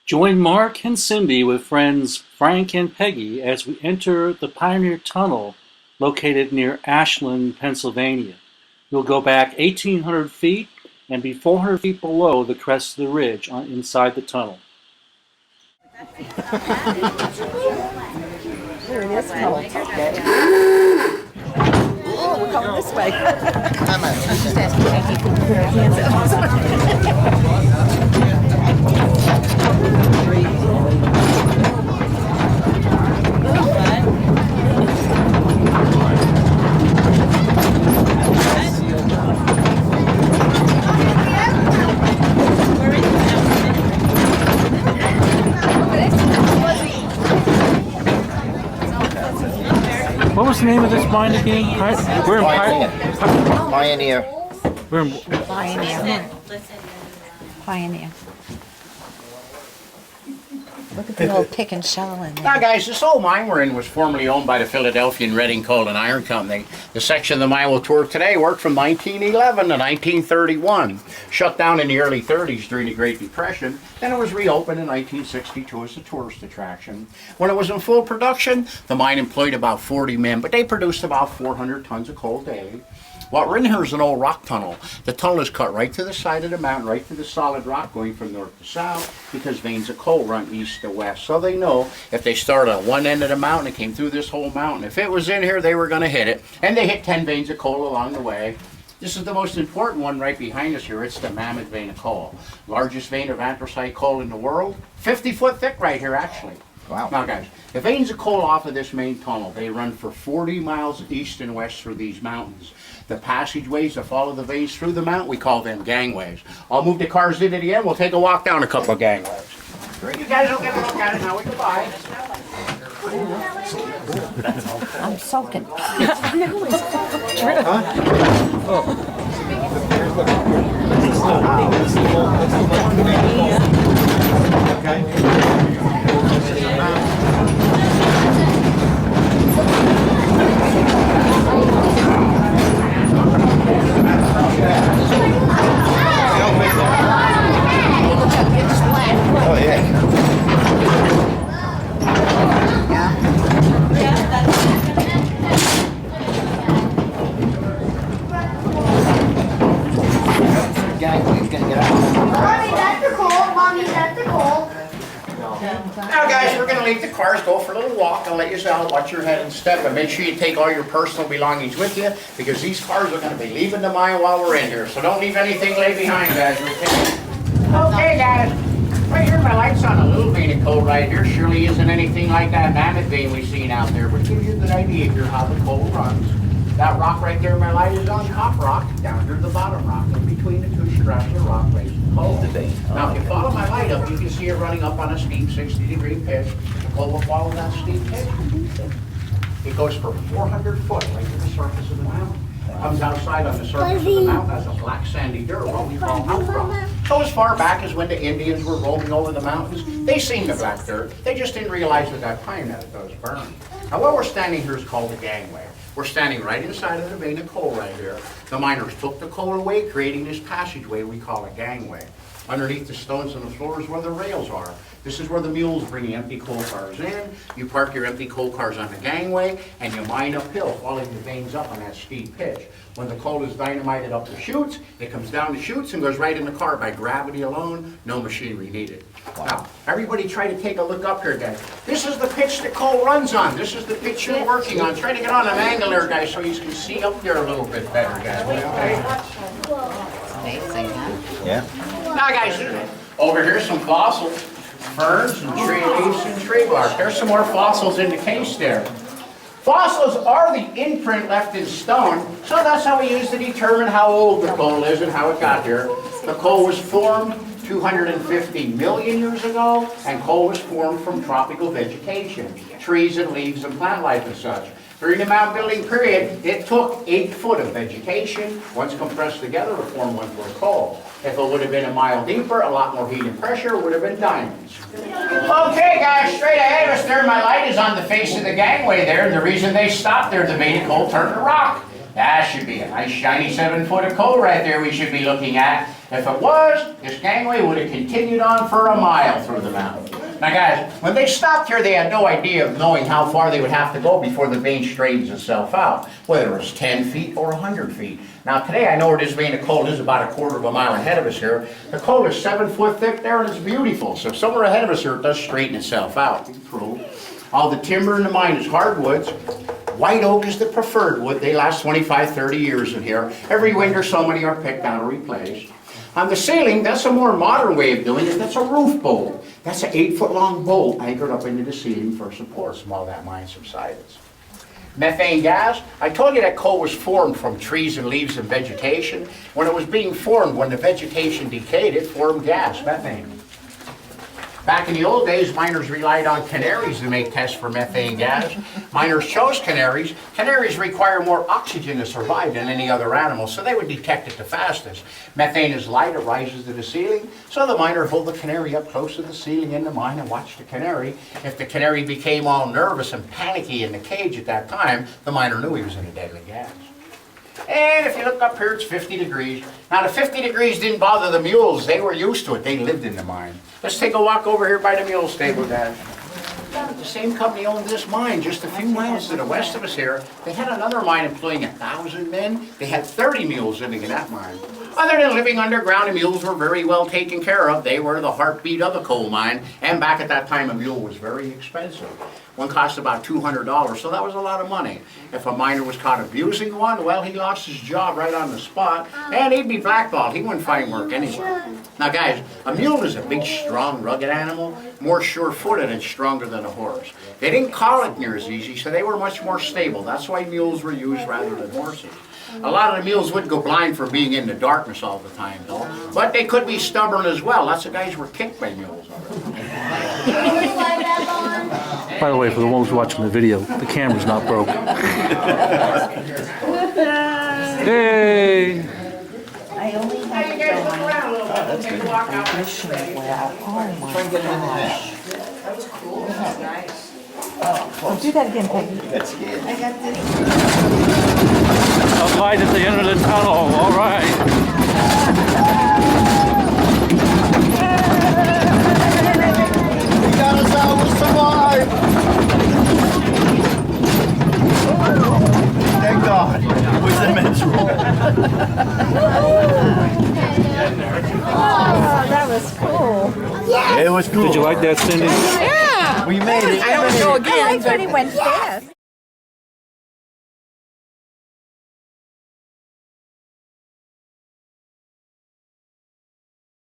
Join Mark and Cindy with friends Frank and Peggy as we enter the Pioneer Tunnel located near Ashland, Pennsylvania. You'll go back 1,800 feet and be 400 feet below the crest of the ridge inside the tunnel. There it is. Oh, we're coming this way. I'm just asking Peggy to put her hands What was the name of this mine again? We're in Pioneer. We're in Pioneer. Pioneer. Look at the old pick and shovel in there. Now guys, this old mine we're in was formerly owned by the Philadelphia and Reading Coal and Iron Company. The section of the mine we'll tour today worked from 1911 to 1931. Shut down in the early 30s during the Great Depression. Then it was reopened in 1962 as a tourist attraction. When it was in full production, the mine employed about 40 men, but they produced about 400 tons of coal daily. What we're in here is an old rock tunnel. The tunnel is cut right to the side of the mountain, right to the solid rock going from north to south, because veins of coal run east to west. So they know if they start on one end of the mountain and came through this whole mountain, if it was in here, they were going to hit it. And they hit 10 veins of coal along the way. This is the most important one right behind us here. It's the Mammoth vein of coal. Largest vein of anthracite coal in the world. 50 foot thick right here, actually. Wow. Now guys, the veins of coal off of this main tunnel, they run for 40 miles east and west through these mountains. The passageways that follow the veins through the mountain, we call them gangways. I'll move the cars into the end. We'll take a walk down a couple of gangways. You guys will get a look at it now. We can buy it. I'm soaking. Oh yeah. Now guys, we're going to leave the cars, go for a little walk. I'll let you out, watch your head and step, but make sure you take all your personal belongings with you, because these cars are going to be leaving the mine while we're in here. So don't leave anything lay behind, guys. Okay, guys. Right here, my light's on a little vein of coal right here. Surely isn't anything like that mammoth vein we've seen out there, but gives you a good idea here how the coal runs. That rock right there, my light is on top rock, down here the bottom rock, in between the two straps of rock raised coal. Now, if you follow my light up, you can see it running up on a steep 60-degree pitch. The coal will follow that steep pitch. It goes for 400 foot right to the surface of the mountain. Comes outside on the surface of the mountain as a black sandy dirt, what we call house rock. So as far back as when the Indians were roaming over the mountains, they seen the black dirt. They just didn't realize at that time that it does burn. Now, where we're standing here is called the gangway. We're standing right inside of the vein of coal right here. The miners took the coal away, creating this passageway we call a gangway. Underneath the stones on the floor is where the rails are. This is where the mules bring empty coal cars in. You park your empty coal cars on the gangway, and you mine uphill, following the veins up on that steep pitch. When the coal is dynamited up the chutes, it comes down the chutes and goes right in the car by gravity alone, no machinery needed. Wow. Now, everybody try to take a look up here, guys. This is the pitch the coal runs on. This is the pitch you're working on. Try to get on an angle there, guys, so you can see up there a little bit better, guys. Okay? Amazing, huh? Yeah. Now, guys, over here some fossils. Ferns and tree leaves and tree bark. There's some more fossils in the case there. Fossils are the imprint left in stone, so that's how we use to determine how old the coal is and how it got here. The coal was formed 250 million years ago, and coal was formed from tropical vegetation, trees and leaves and plant life and such. During the mound building period, it took 8 foot of vegetation, once compressed together, to form 1 foot of coal. If it would have been a mile deeper, a lot more heat and pressure, it would have been diamonds. Okay, guys, straight ahead of us there, my light is on the face of the gangway there, and the reason they stopped there, the vein of coal turned to rock. That should be a nice shiny 7 foot of coal right there we should be looking at. If it was, this gangway would have continued on for a mile through the mountain. Now guys, when they stopped here, they had no idea of knowing how far they would have to go before the vein straightens itself out, whether it was 10 feet or 100 feet. Now today, I know where this vein of coal is about a quarter of a mile ahead of us here. The coal is 7 foot thick there and it's beautiful. So somewhere ahead of us here, it does straighten itself out. All the timber in the mine is hardwoods. White oak is the preferred wood. They last 25, 30 years in here. Every winter, so many are picked out or replaced. On the ceiling, that's a more modern way of doing it. That's a roof bolt. That's an 8-foot-long bolt anchored up into the ceiling for support while that mine subsides. Methane gas, I told you that coal was formed from trees and leaves and vegetation. When it was being formed, when the vegetation decayed, it formed gas, methane. Back in the old days, miners relied on canaries to make tests for methane gas. Miners chose canaries. Canaries require more oxygen to survive than any other animal, so they would detect it the fastest. Methane is light, it rises to the ceiling, so the miner hold the canary up close to the ceiling in the mine and watch the canary. If the canary became all nervous and panicky in the cage at that time, the miner knew he was in a deadly gas. And if you look up here, it's 50 degrees. Now the 50 degrees didn't bother the mules. They were used to it. They lived in the mine. Let's take a walk over here by the mule stable, guys. The same company owned this mine just a few miles to the west of us here. They had another mine employing 1,000 men. They had 30 mules living in that mine. Other than living underground, the mules were very well taken care of. They were the heartbeat of the coal mine. And back at that time, a mule was very expensive. One cost about $200, so that was a lot of money. If a miner was caught abusing one, well, he lost his job right on the spot, and he'd be blackballed. He wouldn't find work anywhere. Now, guys, a mule is a big, strong, rugged animal, more sure-footed and stronger than a horse. They didn't call it near as easy, so they were much more stable. That's why mules were used rather than horses. A lot of the mules would go blind for being in the darkness all the time, though. But they could be stubborn as well. Lots of guys were kicked by mules. By the way, for the ones watching the video, the camera's not broken. Hey! I only had to go on fishing well. Oh my gosh. That was cool. That was nice. Oh, do that again, Peggy. That's good. I got this. A light at the end of the tunnel, all right. We got us out, we'll survive! Thank God. It was immeasurable. Oh, that was cool. It was cool. Did you like that, Cindy? Yeah. We made it. I don't know again. I like when he went fast.